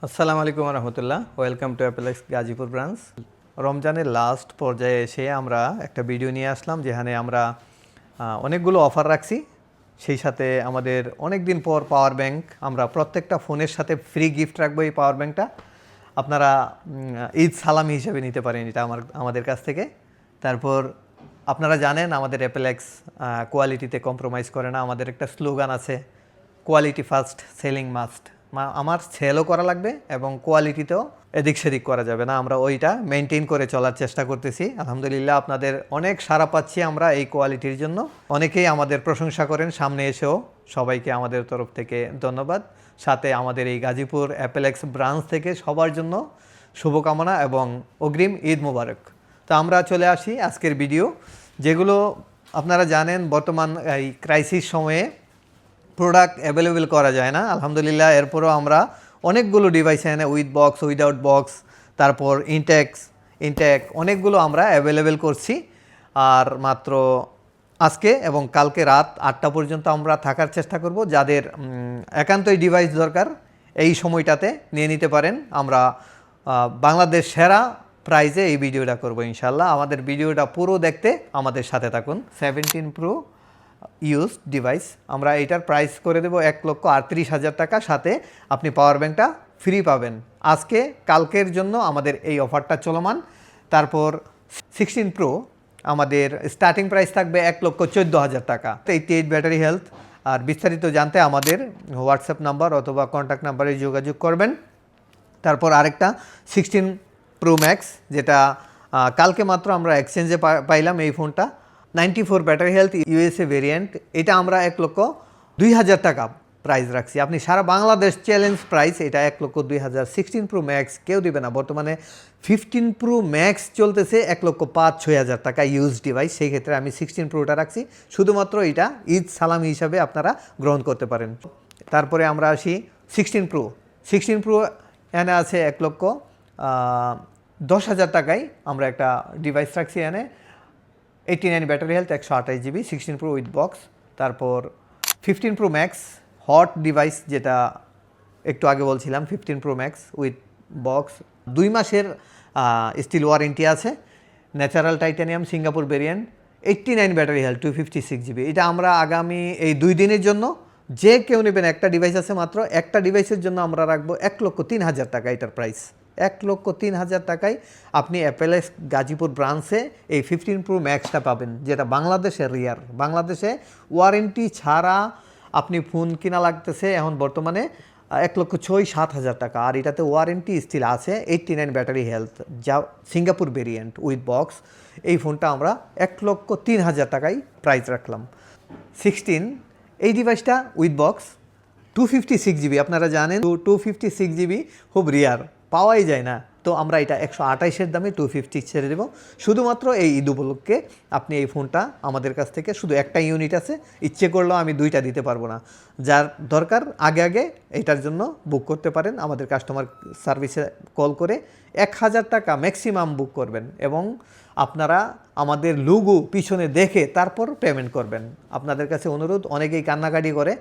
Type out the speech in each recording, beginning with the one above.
আসসালামু আলাইকুম রহমতুল্লাহ। ওয়েলকাম টু অ্যাপেলেক্স গাজীপুর ব্রাঞ্চ। রমজানের লাস্ট পর্যায়ে এসে আমরা একটা ভিডিও নিয়ে আসলাম, যেখানে আমরা অনেকগুলো অফার রাখছি। সেই সাথে আমাদের অনেক দিন পর পাওয়ার ব্যাংক, আমরা প্রত্যেকটা ফোনের সাথে ফ্রি গিফট রাখবো। এই পাওয়ার ব্যাংকটা আপনারা ঈদ সালামি হিসেবে নিতে পারেন এটা আমাদের কাছ থেকে। তারপর আপনারা জানেন আমাদের অ্যাপেলেক্স কোয়ালিটিতে কম্প্রোমাইজ করে না। আমাদের একটা স্লোগান আছে, কোয়ালিটি ফার্স্ট, সেলিং মাস্ট। আমার সেলও করা লাগবে এবং কোয়ালিটিতেও এদিক সেদিক করা যাবে না। আমরা ওইটা মেনটেন করে চলার চেষ্টা করতেছি। আলহামদুলিল্লাহ আপনাদের অনেক সাড়া পাচ্ছি আমরা এই কোয়ালিটির জন্য। অনেকেই আমাদের প্রশংসা করেন সামনে এসেও। সবাইকে আমাদের তরফ থেকে ধন্যবাদ। সাথে আমাদের এই গাজীপুর অ্যাপেলেক্স ব্রাঞ্চ থেকে সবার জন্য শুভকামনা এবং অগ্রিম ঈদ মোবারক। তো আমরা চলে আসি আজকের ভিডিও। যেগুলো আপনারা জানেন বর্তমান এই ক্রাইসিস সময়ে প্রোডাক্ট অ্যাভেলেবেল করা যায় না। আলহামদুলিল্লাহ এরপরও আমরা অনেকগুলো ডিভাইস এনে উইথ বক্স, উইদাউট বক্স, তারপর ইনটেক অনেকগুলো আমরা অ্যাভেলেবেল করছি। আর মাত্র আজকে এবং কালকে রাত 8টা পর্যন্ত আমরা থাকার চেষ্টা করব। যাদের একান্তই ডিভাইস দরকার এই সময়টাতে নিয়ে নিতে পারেন। আমরা বাংলাদেশ সেরা প্রাইজে এই ভিডিওটা করব ইনশাল্লাহ। আমাদের ভিডিওটা পুরো দেখতে আমাদের সাথে থাকুন। 17 প্রো ইউজ ডিভাইস আমরা এটার প্রাইস করে দেবো 1,38,000 টাকা। সাথে আপনি পাওয়ার ব্যাংকটা ফ্রি পাবেন। আজকে কালকের জন্য আমাদের এই অফারটা চলমান। তারপর 16 প্রো আমাদের স্টার্টিং প্রাইস থাকবে 1,14,000 টাকা। 88 ব্যাটারি হেলথ। আর বিস্তারিত জানতে আমাদের হোয়াটসঅ্যাপ নাম্বার অথবা কন্ট্যাক্ট নাম্বারে যোগাযোগ করবেন। তারপর আরেকটা 16 প্রো ম্যাক্স, যেটা কালকে মাত্র আমরা এক্সচেঞ্জে পাইলাম এই ফোনটা। 94 ব্যাটারি হেলথ, ইউএসএ ভেরিয়েন্ট। এটা আমরা 1,02,000 টাকা প্রাইস রাখছি। আপনি সারা বাংলাদেশ চ্যালেঞ্জ প্রাইস এটা 1,02,000। 16 প্রো ম্যাক্স কেউ দিবে না। বর্তমানে 15 প্রো ম্যাক্স চলতেছে 1,05,000 টাকা ইউজ ডিভাইস। সেই ক্ষেত্রে আমি 16 প্রোটা রাখছি, শুধুমাত্র এটা ঈদ সালামি হিসাবে আপনারা গ্রহণ করতে পারেন। তারপরে আমরা আসি 16 প্রো এনে আছে 1,10,000 টাকায় আমরা একটা ডিভাইস রাখছি। এনে 89 battery health, 128 GB, 16 pro with box. তারপর 15 প্রো ম্যাক্স হট ডিভাইস, যেটা একটু আগে বলছিলাম, 15 প্রো ম্যাক্স উইথ বক্স। 2 মাসের স্টিল ওয়ারেন্টি আছে। Natural titanium Singapore variant, 89 battery health, 256 GB. এটা আমরা আগামী এই 2 দিনের জন্য যে কেউ নেবেন, একটা ডিভাইস আছে মাত্র, একটা ডিভাইসের জন্য আমরা রাখবো 1,03,000 টাকা এটার প্রাইস। 1,03,000 টাকায় আপনি অ্যাপেলেক্স গাজীপুর ব্রাঞ্চে এই 15 প্রো ম্যাক্সটা পাবেন, যেটা বাংলাদেশে রিয়ার। বাংলাদেশে ওয়ারেন্টি ছাড়া আপনি ফোন কিনা লাগতেছে এখন বর্তমানে 1,06,000 টাকা। আর এটাতে ওয়ারেন্টি স্টিল আছে। 89 ব্যাটারি হেলথ, যা সিঙ্গাপুর ভেরিয়েন্ট উইথ বক্স। এই ফোনটা আমরা 1,03,000 টাকায় প্রাইস রাখলাম। 16 এই ডিভাইসটা উইথ বক্স, 256 জিবি। আপনারা জানেন 256 জিবি খুব রিয়ার, পাওয়াই যায় না। তো আমরা এটা 128-এর দামে 250 ছেড়ে দেবো। শুধুমাত্র এই ঈদ উপলক্ষে আপনি এই ফোনটা আমাদের কাছ থেকে, শুধু একটা ইউনিট আছে, ইচ্ছে করলেও আমি 2টা দিতে পারবো না। যার দরকার আগে এটার জন্য বুক করতে পারেন। আমাদের কাস্টমার সার্ভিসে কল করে 1,000 টাকা ম্যাক্সিমাম বুক করবেন এবং আপনারা আমাদের লোগো পিছনে দেখে তারপর পেমেন্ট করবেন। আপনাদের কাছে অনুরোধ, অনেকেই কান্নাকাটি করে,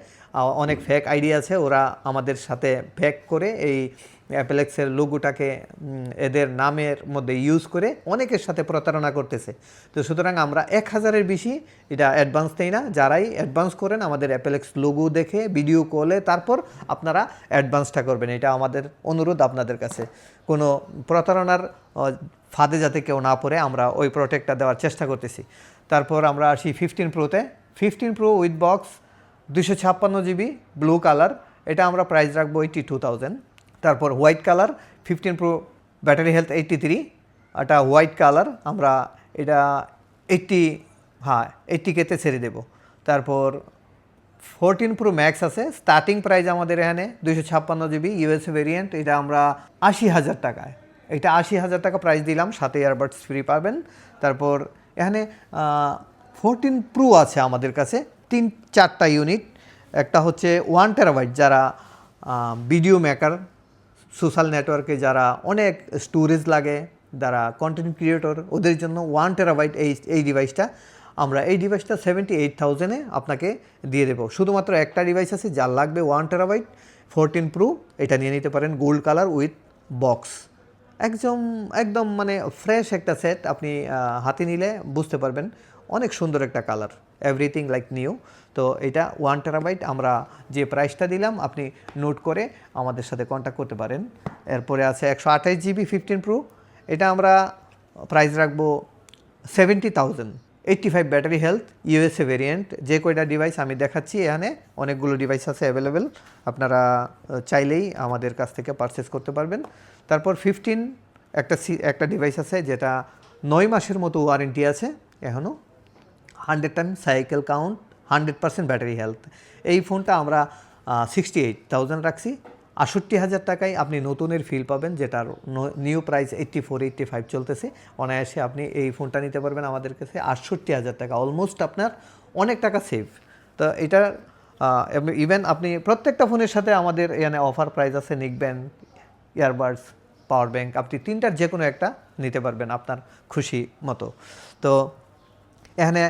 অনেক ফেক আইডি আছে, ওরা আমাদের সাথে ফেক করে এই অ্যাপেলেক্সের লোগোটাকে এদের নামের মধ্যে ইউজ করে অনেকের সাথে প্রতারণা করতেছে। তো সুতরাং আমরা 1,000-এর বেশি এটা অ্যাডভান্স দেই না। যারাই অ্যাডভান্স করেন আমাদের অ্যাপেলেক্স লোগো দেখে ভিডিও কলে তারপর আপনারা অ্যাডভান্সটা করবেন। এটা আমাদের অনুরোধ আপনাদের কাছে। কোনো প্রতারণার ফাঁদে যাতে কেউ না পড়ে, আমরা ওই প্রোটেক্টটা দেওয়ার চেষ্টা করতেছি। তারপর আমরা আসি 15 প্রোতে। 15 pro with box, 256 GB, blue colour. এটা আমরা প্রাইস রাখবো 82,000। তারপর white colour 15 pro battery health 83, এটা হোয়াইট কালার, আমরা এটা 80K-তে ছেড়ে দেব। তারপর 14 প্রো ম্যাক্স আছে, স্টার্টিং প্রাইস আমাদের এখানে 256 জিবি, ইউএসএ ভেরিয়েন্ট। এটা আমরা 80,000 টাকায়, এটা 80,000 টাকা প্রাইস দিলাম, সাথে ইয়ারবাডস ফ্রি পাবেন। তারপর এখানে 14 প্রো আছে আমাদের কাছে, 3-4টা ইউনিট। একটা হচ্ছে 1 টেরাবাইট, যারা ভিডিও মেকার, সোশ্যাল নেটওয়ার্কে যারা অনেক স্টোরেজ লাগে, যারা কন্টেন্ট ক্রিয়েটর, ওদের জন্য 1 টেরাবাইট এই ডিভাইসটা। আমরা এই ডিভাইসটা 78,000-এ আপনাকে দিয়ে দেবো। শুধুমাত্র একটা ডিভাইস আছে যার লাগবে 1 টেরাবাইট, 14 প্রো এটা নিয়ে নিতে পারেন, গোল্ড কালার উইথ বক্স, একদম একদম মানে ফ্রেশ একটা সেট। আপনি হাতে নিলে বুঝতে পারবেন অনেক সুন্দর একটা কালার, এভরিথিং লাইক নিউ। তো এটা 1 টেরাবাইট আমরা যে প্রাইসটা দিলাম আপনি নোট করে আমাদের সাথে কন্ট্যাক্ট করতে পারেন। এরপরে আছে 128 জিবি 15 প্রো, এটা আমরা প্রাইস রাখবো 70,000। 85 ব্যাটারি হেলথ, ইউএসএ ভেরিয়েন্ট। যে কয়টা ডিভাইস আমি দেখাচ্ছি এখানে অনেকগুলো ডিভাইস আছে অ্যাভেলেবেল, আপনারা চাইলেই আমাদের কাছ থেকে পারচেস করতে পারবেন। তারপর 15 একটা ডিভাইস আছে যেটা 9 মাসের মতো ওয়ারেন্টি আছে এখনও, 100 time cycle count, 100% battery health. এই ফোনটা আমরা 68,000 রাখছি। 68,000 টাকায় আপনি নতুনের ফিল পাবেন, যেটার নিউ প্রাইস 84-85 চলতেছে। অনায়াসে আপনি এই ফোনটা নিতে পারবেন আমাদের কাছে 68,000 টাকা, অলমোস্ট আপনার অনেক টাকা সেভ। তো এটার ইভেন আপনি প্রত্যেকটা ফোনের সাথে আমাদের এখানে অফার প্রাইস আছে, নিকব্যান্ড, ইয়ারবাডস, পাওয়ার ব্যাংক, আপনি তিনটার যে কোনো একটা নিতে পারবেন আপনার খুশি মতো। তো এখানে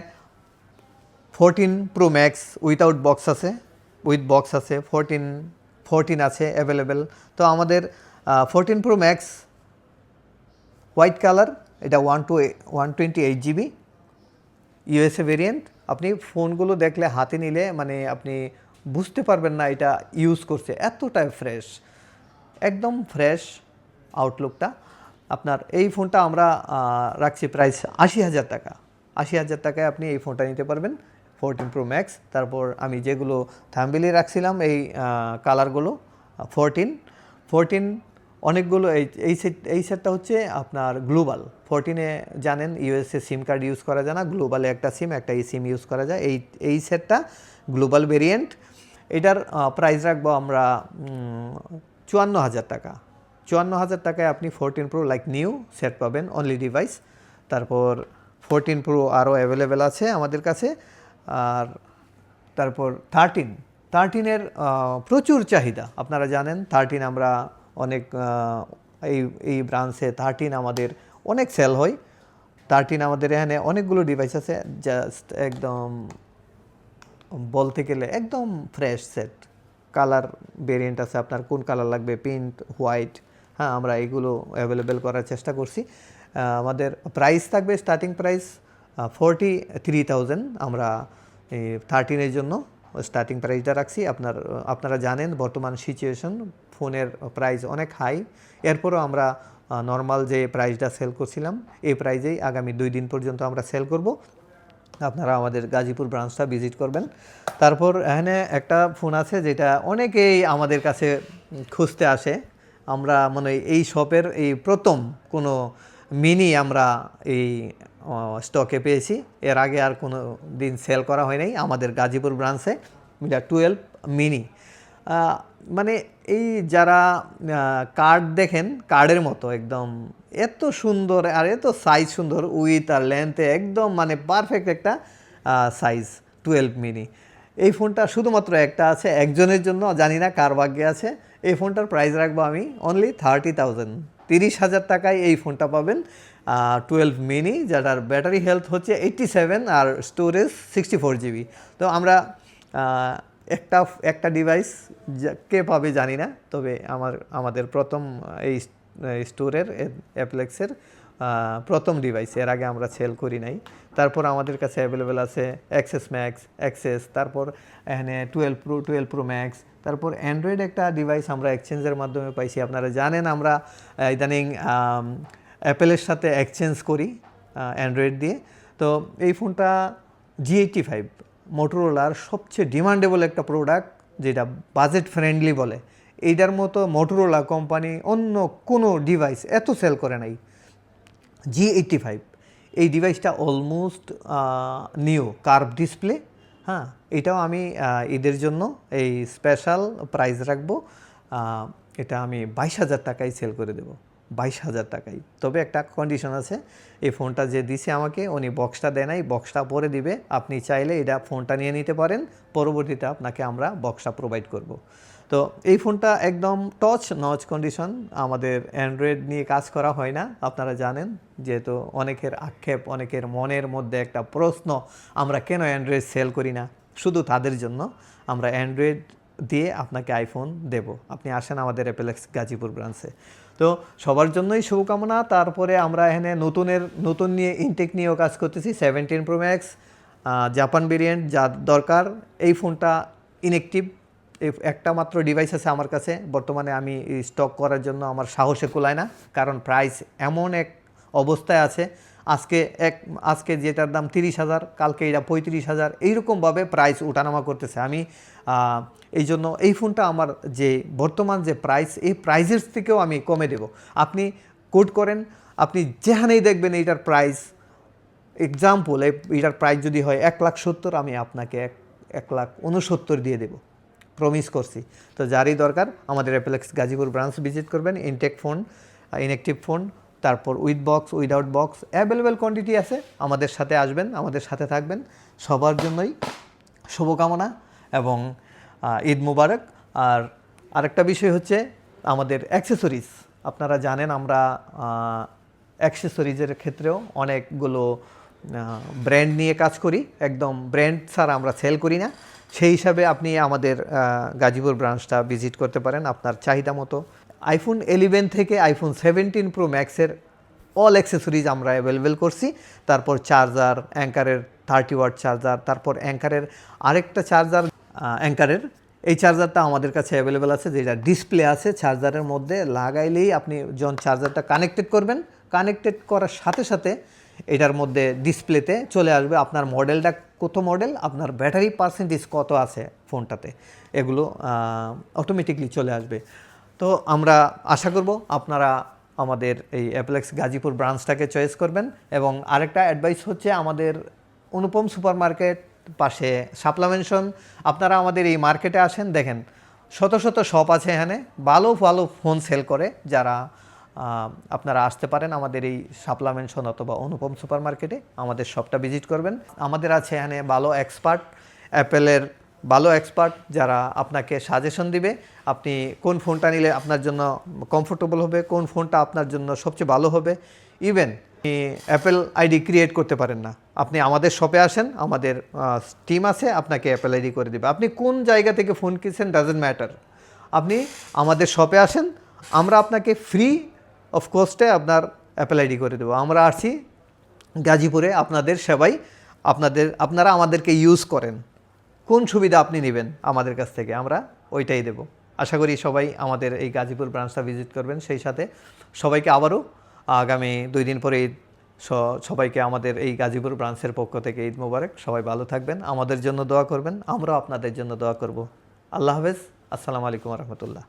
14 প্রো ম্যাক্স উইথাউট বক্স আছে, উইথ বক্স আছে, 14 আছে অ্যাভেলেবেল। তো আমাদের 14 প্রো ম্যাক্স হোয়াইট কালার, এটা 128 জিবি ইউএসএ ভেরিয়েন্ট। আপনি ফোনগুলো দেখলে হাতে নিলে মানে আপনি বুঝতে পারবেন না এটা ইউজ করছে, এতটা ফ্রেশ, একদম ফ্রেশ আউটলুকটা। আপনার এই ফোনটা আমরা রাখছি প্রাইস 80,000 টাকা। 80,000 টাকায় আপনি এই ফোনটা নিতে পারবেন 14 প্রো ম্যাক্স। তারপর আমি যেগুলো থাম্বনেলে রাখছিলাম এই কালারগুলো 14 অনেকগুলো, এই সেটটা হচ্ছে আপনার গ্লোবাল। 14-এ জানেন ইউএসএ সিম কার্ড ইউজ করা যায় না, গ্লোবালে একটা সিম একটা এই সিম ইউজ করা যায়। এই সেটটা গ্লোবাল ভেরিয়েন্ট। এটার প্রাইস রাখবো আমরা 54,000 টাকা। 54,000 টাকায় আপনি 14 প্রো লাইক নিউ সেট পাবেন, অনলি ডিভাইস। তারপর 14 প্রো আরও অ্যাভেলেবেল আছে আমাদের কাছে। আর তারপর 13-এর প্রচুর চাহিদা, আপনারা জানেন 13 আমরা অনেক এই ব্রাঞ্চে 13 আমাদের অনেক সেল হয়। 13 আমাদের এখানে অনেকগুলো ডিভাইস আছে, জাস্ট একদম বলতে গেলে একদম ফ্রেশ সেট। কালার ভেরিয়েন্ট আছে, আপনার কোন কালার লাগবে, পিঙ্ক, হোয়াইট, হ্যাঁ আমরা এগুলো অ্যাভেলেবেল করার চেষ্টা করছি। আমাদের প্রাইস থাকবে স্টার্টিং প্রাইস 43,000, আমরা 13-এর জন্য স্টার্টিং প্রাইসটা রাখছি। আপনারা জানেন বর্তমান সিচুয়েশন, ফোনের প্রাইস অনেক হাই, এরপরও আমরা নর্মাল যে প্রাইসটা সেল করছিলাম এই প্রাইজেই আগামী 2 দিন পর্যন্ত আমরা সেল করব। আপনারা আমাদের গাজীপুর ব্রাঞ্চটা ভিজিট করবেন। তারপর এখানে একটা ফোন আছে যেটা অনেকেই আমাদের কাছে খুঁজতে আসে, আমরা মানে এই শপের এই প্রথম কোনো মিনি আমরা এই স্টকে পেয়েছি, এর আগে আর কোনো দিন সেল করা হয় নাই আমাদের গাজীপুর ব্রাঞ্চে। এটা 12 মিনি, মানে এই যারা কার্ড দেখেন কার্ডের মতো একদম এত সুন্দর আর এত সাইজ সুন্দর, উইথ আর লেন্থে একদম মানে পারফেক্ট একটা সাইজ 12 মিনি। এই ফোনটা শুধুমাত্র একটা আছে একজনের জন্য, জানি না কার ভাগ্যে আছে। এই ফোনটার প্রাইস রাখবো আমি অনলি 30,000, 30,000 টাকায় এই ফোনটা পাবেন। 12 মিনি, যেটার ব্যাটারি হেলথ হচ্ছে 87 আর স্টোরেজ 64 জিবি। তো আমরা একটা ডিভাইস কে পাবে জানি না, তবে আমাদের প্রথম এই স্টোরের অ্যাপলেক্সের প্রথম ডিভাইস, এর আগে আমরা সেল করি নাই। তারপর আমাদের কাছে অ্যাভেলেবেল আছে অ্যাক্সেস ম্যাক্স, অ্যাক্সেস, তারপর এখানে 12 প্রো ম্যাক্স। তারপর অ্যান্ড্রয়েড একটা ডিভাইস আমরা এক্সচেঞ্জের মাধ্যমে পাইছি, আপনারা জানেন আমরা ইদানিং অ্যাপেলের সাথে এক্সচেঞ্জ করি অ্যান্ড্রয়েড দিয়ে। তো এই ফোনটা G85 মোটোরোলার সবচেয়ে ডিমান্ডেবল একটা প্রোডাক্ট, যেটা বাজেট ফ্রেন্ডলি বলে। এইটার মতো মোটোরোলা কোম্পানি অন্য কোনো ডিভাইস এত সেল করে নাই। G85 এই ডিভাইসটা অলমোস্ট নিউ, কার্ভ ডিসপ্লে, হ্যাঁ এটাও আমি ঈদের জন্য এই স্পেশাল প্রাইস রাখবো। এটা আমি 22,000 টাকায় সেল করে দেবো, 22,000 টাকায়। তবে একটা কন্ডিশন আছে, এই ফোনটা যে দিছে আমাকে উনি বক্সটা দেয় নাই, বক্সটা পরে দিবে। আপনি চাইলে এটা ফোনটা নিয়ে নিতে পারেন, পরবর্তীতে আপনাকে আমরা বক্সটা প্রোভাইড করব। তো এই ফোনটা একদম টচ নচ কন্ডিশন, আমাদের অ্যান্ড্রয়েড নিয়ে কাজ করা হয় না, আপনারা জানেন। যেহেতু অনেকের আক্ষেপ, অনেকের মনের মধ্যে একটা প্রশ্ন, আমরা কেন অ্যান্ড্রয়েড সেল করি না, শুধু তাদের জন্য আমরা অ্যান্ড্রয়েড দিয়ে আপনাকে আইফোন দেব। আপনি আসেন আমাদের অ্যাপেলেক্স গাজীপুর ব্রাঞ্চে। তো সবার জন্যই শুভকামনা। তারপরে আমরা এখানে নতুন নিয়ে ইনটেক নিয়েও কাজ করতেছি। 17 প্রো ম্যাক্স জাপান ভেরিয়েন্ট যার দরকার। এই ফোনটা ইনঅ্যাক্টিভ, একটা মাত্র ডিভাইস আছে আমার কাছে বর্তমানে। আমি স্টক করার জন্য আমার সাহসে কুলায় না, কারণ প্রাইস এমন এক অবস্থায় আছে। আজকে যেটার দাম 30,000, কালকে এটা 35,000, এইরকমভাবে প্রাইস ওঠানামা করতেছে। আমি এই জন্য এই ফোনটা আমার যে বর্তমান যে প্রাইস, এই প্রাইসের থেকেও আমি কমে দেব। আপনি কোড করেন, আপনি যেখানেই দেখবেন এইটার প্রাইস, এক্সাম্পল এটার প্রাইস যদি হয় 1,70,000, আমি আপনাকে 1,69,000 দিয়ে দেব, প্রমিস করছি। তো যারই দরকার আমাদের অ্যাপেলেক্স গাজীপুর ব্রাঞ্চ ভিজিট করবেন। ইনটেক ফোন, ইনঅ্যাক্টিভ ফোন, তারপর with box, without box available quantity আছে। আমাদের সাথে আসবেন, আমাদের সাথে থাকবেন। সবার জন্যই শুভকামনা এবং ঈদ মুবারক। আর আরেকটা বিষয় হচ্ছে আমাদের অ্যাক্সেসরিজ। আপনারা জানেন আমরা অ্যাক্সেসরিজের ক্ষেত্রেও অনেকগুলো ব্র্যান্ড নিয়ে কাজ করি। একদম ব্র্যান্ড ছাড়া আমরা সেল করি না। সেই হিসাবে আপনি আমাদের গাজীপুর ব্রাঞ্চটা ভিজিট করতে পারেন আপনার চাহিদা মতো। আইফোন 11 থেকে আইফোন 17 প্রো ম্যাক্সের অল অ্যাক্সেসরিজ আমরা অ্যাভেলেবেল করছি। তারপর চার্জার, অ্যাঙ্কারের 30 ওয়াট চার্জার, তারপর অ্যাঙ্কারের আরেকটা চার্জার, অ্যাঙ্কারের এই চার্জারটা আমাদের কাছে অ্যাভেলেবেল আছে, যেটা ডিসপ্লে আছে চার্জারের মধ্যে। লাগাইলেই আপনি যখন চার্জারটা কানেক্টেড করবেন, কানেক্টেড করার সাথে সাথে এটার মধ্যে ডিসপ্লেতে চলে আসবে আপনার মডেলটা কত মডেল, আপনার ব্যাটারি পার্সেন্টেজ কত আছে ফোনটাতে, এগুলো অটোমেটিকলি চলে আসবে। তো আমরা আশা করব আপনারা আমাদের এই অ্যাপেলেক্স গাজীপুর ব্রাঞ্চটাকে চয়েস করবেন। এবং আরেকটা অ্যাডভাইস হচ্ছে, আমাদের অনুপম সুপার মার্কেট পাশে শাপলা মেনশন, আপনারা আমাদের এই মার্কেটে আসেন, দেখেন শত শত শপ আছে এখানে, ভালো ভালো ফোন সেল করে। যারা আপনারা আসতে পারেন আমাদের এই শাপলা মেনশন অথবা অনুপম সুপার মার্কেটে, আমাদের শপটা ভিজিট করবেন। আমাদের আছে এখানে ভালো এক্সপার্ট, অ্যাপেলের ভালো এক্সপার্ট, যারা আপনাকে সাজেশন দিবে আপনি কোন ফোনটা নিলে আপনার জন্য কমফোর্টেবল হবে, কোন ফোনটা আপনার জন্য সবচেয়ে ভালো হবে। ইভেন আপনি অ্যাপেল আইডি ক্রিয়েট করতে পারেন না, আপনি আমাদের শপে আসেন, আমাদের টিম আছে, আপনাকে অ্যাপেল আইডি করে দেবে। আপনি কোন জায়গা থেকে ফোন কিনছেন ডাজন্ট ম্যাটার, আপনি আমাদের শপে আসেন, আমরা আপনাকে ফ্রি অফ কস্টে আপনার অ্যাপেল আইডি করে দেবো। আমরা আসছি গাজীপুরে আপনাদের সেবাই, আপনারা আমাদেরকে ইউজ করেন, কোন সুবিধা আপনি নেবেন আমাদের কাছ থেকে, আমরা ওইটাই দেব। আশা করি সবাই আমাদের এই গাজীপুর ব্রাঞ্চটা ভিজিট করবেন। সেই সাথে সবাইকে আবারও আগামী 2 দিন পরে ঈদ, সবাইকে আমাদের এই গাজীপুর ব্রাঞ্চের পক্ষ থেকে ঈদ মোবারক। সবাই ভালো থাকবেন, আমাদের জন্য দোয়া করবেন, আমরাও আপনাদের জন্য দোয়া করব। আল্লাহ হাফেজ, আসসালামু আলাইকুম রহমতুল্লাহ।